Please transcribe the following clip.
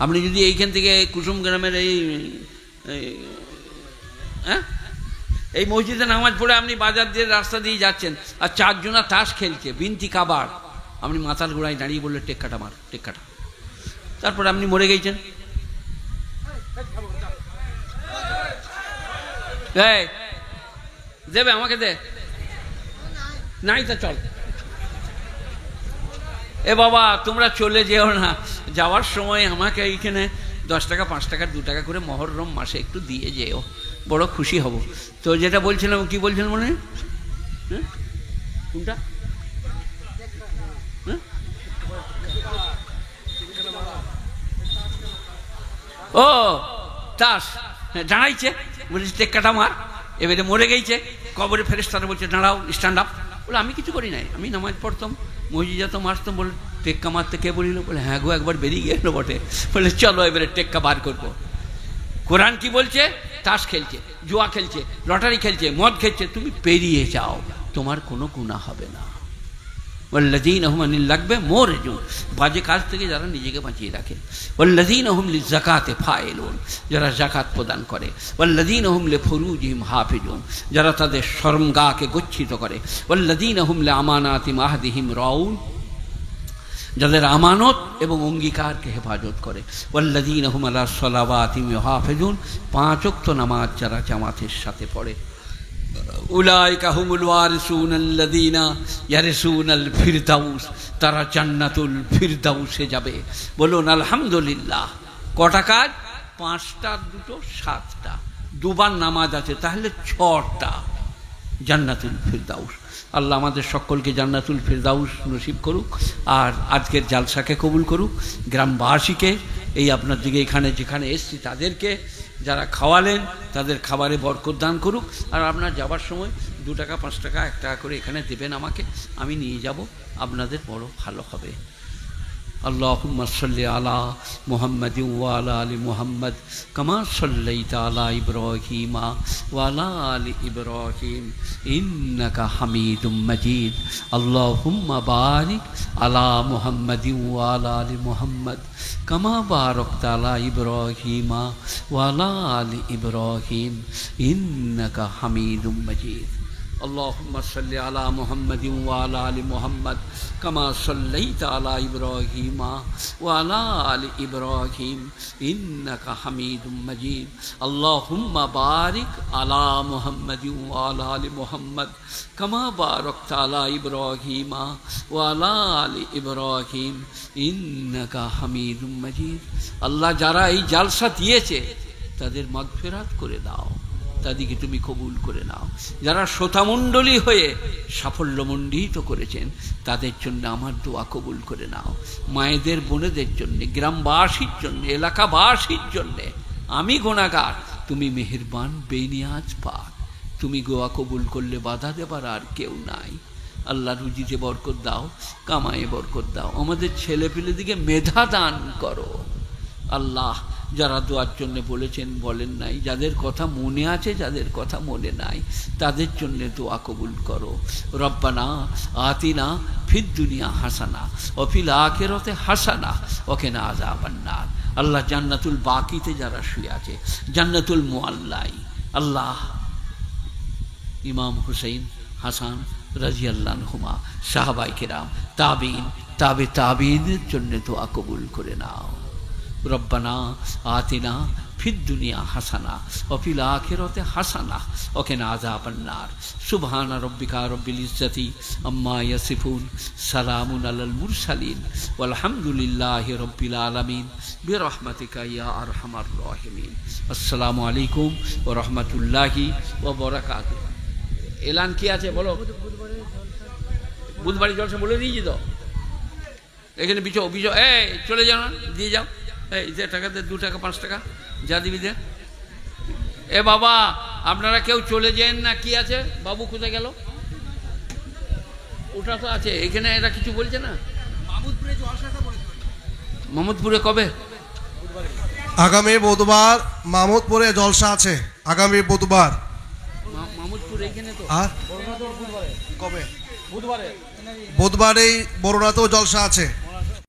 আপনি যদি এইখান থেকে কুসুম গ্রামের এই মসজিদে নামাজ পড়ে আপনি বাজার দিয়ে রাস্তা দিয়ে যাচ্ছেন, আর চারজনা তাস খেলছে, বিনতি কাবার, আপনি মাথার গোড়ায় দাঁড়িয়ে বললে টেক্কাটা মার, টেক্কাটা, তারপরে আপনি মরে গেছেন। দেবে আমাকে, দে নাই তা চল। এ বাবা তোমরা চলে যেও না, যাওয়ার সময় আমাকে এইখানে 10 টাকা 5 টাকা 2 টাকা করে মহররম মাসে একটু দিয়ে যেও, বড় খুশি হব। তো যেটা বলছিলাম, কি বলছিলেন মনে, কোনটা? ও তাস দাঁড়াইছে, বলছি টেক্কাটা মার, এবারে মরে গেছে, কবরে ফেরেশতারা বলছে দাঁড়াও, স্ট্যান্ড আপ। বলে আমি কিছু করি নাই, আমি নামাজ পড়তাম, মসজিদে যেতাম, আসতাম। বলে টেক্কা মারতে কে বলিল? বলে হ্যাঁ গো, একবার বেরিয়ে গেল বটে। বলে চলো এবারে টেক্কা বার করবো। কোরআন কি বলছে? তাস খেলছে, জুয়া খেলছে, লটারি খেলছে, মদ খেলছে, তুমি পেরিয়ে যাও, তোমার কোনো গুনাহ হবে না। ওয়াল্লাযীনা হুম আনিল লাগবে মুরিজুন, বাজে কাজ থেকে যারা নিজেকে বাঁচিয়ে রাখে। ওয়াল্লাযীনা হুম লিযাকাতি ফাইলুন, যারা যাকাত প্রদান করে। ওয়াল্লাযীনা হুম লিফুরুজিহিম হাফিজুন, যারা তাদের শরমগাহকে গচ্ছিত করে। ওয়াল্লাযীনা হুম লিআমানাতিহিম আহদিহিম রাউন, যাদের আমানত এবং অঙ্গীকারকে হেফাজত করে। ওয়াল্লাযীনা হুম আলা সলাওয়াতিহিম ইউহাফিজুন, 5 ওয়াক্ত নামাজ যারা জামাতের সাথে পড়ে। উলাইকা হুমুল ওয়ারিসুনাল্লাযীনা ইয়ারিসুনাল ফিরদাউস, তারা জান্নাতুল ফিরদাউসে যাবে। বলুন আলহামদুলিল্লাহ। কটা কাজ? 5টা, 2টো, 7টা, 2বার নামাজ আছে, তাহলে 6টা জান্নাতুল ফিরদাউস। আল্লাহ আমাদের সকলকে জান্নাতুল ফিরদাউস নসিব করুক, আর আজকের জালসাকে কবুল করুক। গ্রামবাসীকে, এই আপনার দিকে এখানে যেখানে এসছি তাদেরকে যারা খাওয়ালেন তাদের খাবারে বরকত দান করুক। আর আপনার যাবার সময় 2 টাকা 5 টাকা 1 টাকা করে এখানে দেবেন আমাকে, আমি নিয়ে যাব, আপনাদের বড় ভালো হবে। আল্লাহুম্মা সাল্লি আলা মুহাম্মাদিন ওয়া আলা আলি মুহাম্মাদ কামা সাল্লাইতা আলা ইব্রাহিম ওয়া আলা আলি ইব্রাহিম ইন্নাকা হামিদুম মাজিদ। আল্লাহুম্মা বারিক আলা মুহাম্মাদিন ওয়া আলা আলি মুহাম্মাদ কামা বারাকতা আলা ইব্রাহিম ওয়া আলা আলি ইব্রাহিম ইন্নাকা হামিদুম মাজিদ। اللهم صل على محمد وعلى آل محمد كما صليت على إبراهيم وعلى آل إبراهيم إنك حميد مجيد. اللهم بارك على محمد وعلى آل محمد كما باركت على إبراهيم وعلى آل إبراهيم إنك حميد مجيد. আল্লাহ যারা এই জালসা দিয়েছে তাদের মাগফিরাত করে দাও, তাদেরকে তুমি কবুল করে নাও। যারা শ্রোতামণ্ডলী হয়ে সাফল্যমণ্ডিত করেছেন তাদের জন্য আমার দোয়া কবুল করে নাও। মায়েদের, বোনেদের জন্য, গ্রামবাসীর জন্য, এলাকাবাসীর জন্য আমি গুনাহগার, তুমি মেহেরবান বেনিয়াজ পাক, তুমি দোয়া কবুল করলে বাধা দেবার আর কেউ নাই। আল্লাহ রুজিতে বরকত দাও, কামায়ে বরকত দাও, আমাদের ছেলেপিলে দিকে মেধা দান করো। আল্লাহ যারা দোয়ার জন্য বলেছেন, বলেন নাই, যাদের কথা মনে আছে, যাদের কথা মনে নাই, তাদের জন্য দোয়া কবুল করো। রব্বানা আতিনা ফিদ দুনিয়া হাসানা ও ফিল আখিরাতে হাসানা ওয়া কিনা আযাবান নার। আল্লাহ জান্নাতুল বাকিতে যারা শুয়ে আছে, জান্নাতুল মুআল্লাই, আল্লাহ ইমাম হুসাইন হাসান রাদিয়াল্লাহু আনহুমা, সাহাবায়ে কেরাম, তাবিঈন, তাবে তাবিঈনের জন্য দোয়া কবুল করে নাও। রব্বানা আতিনা ফিদ দুনিয়া হাসানা ওয়া ফিল আখিরাতি হাসানা ওয়া কিনা আযাবান নার। সুবহানা রাব্বিকা রাব্বিল ইজ্জাতি আম্মা ইয়াসিফুন, সালামুন আলাল মুরসালিন, ওয়ালহামদুলিল্লাহি রাব্বিল আলামিন, বিরহমাতিকা ইয়া আরহামার রাহিমিন। আসসালামু আলাইকুম ওয়া রাহমাতুল্লাহি ওয়া বারাকাতুহু। এলান কি আছে বলো? বুধবারে জলসা বলে দিয়েছি তো, এখানে বিজয় এই চলে যাও না, দিয়ে যাও। এই যে টাকা দে, 2 টাকা 5 টাকা যা দিবি দে। এ বাবা আপনারা কেউ চলে যান না, কি আছে? বাবু কোথায় গেল? ওটা তো আছে এখানে, এরা কিছু বলছে না। মাহমুদপুরে কবে? আগামী বুধবার মাহমুদপুরে জলসা আছে, আগামী বুধবার। মাহমুদপুর এখানে তো, আর কবে? বুধবারেই বরুণাতেও জলসা আছে।